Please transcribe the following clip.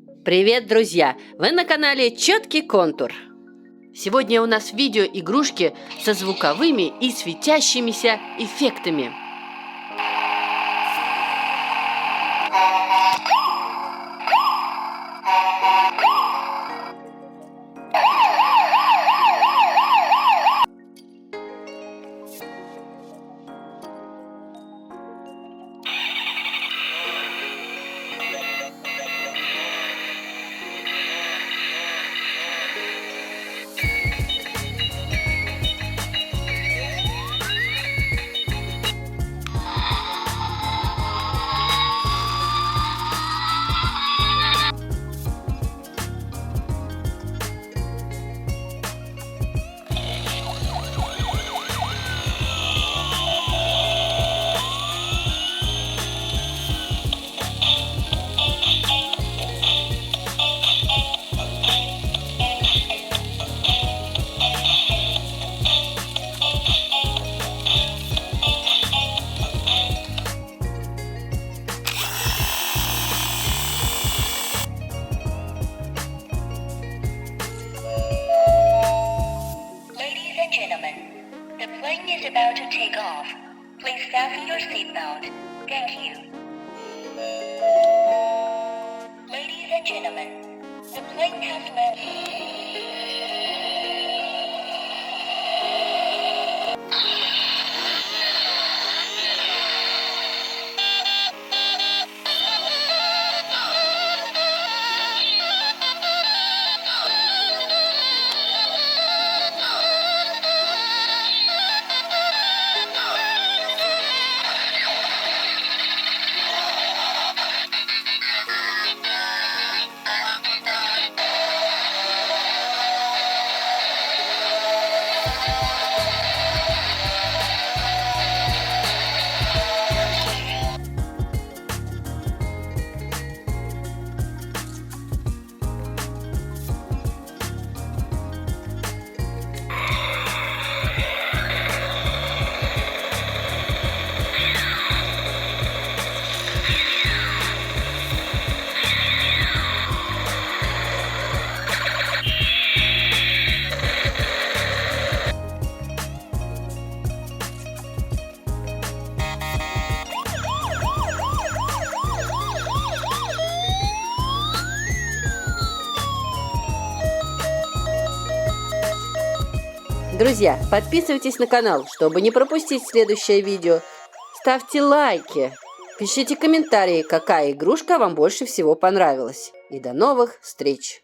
Привет, друзья! Вы на канале Четкий контур. Сегодня у нас видео игрушки со звуковыми и светящимися эффектами. The plane is about to take off. Please fasten your seatbelt. Thank you. Ladies and gentlemen, the plane has landed. Друзья, подписывайтесь на канал, чтобы не пропустить следующее видео. Ставьте лайки, пишите комментарии, какая игрушка вам больше всего понравилась. И до новых встреч!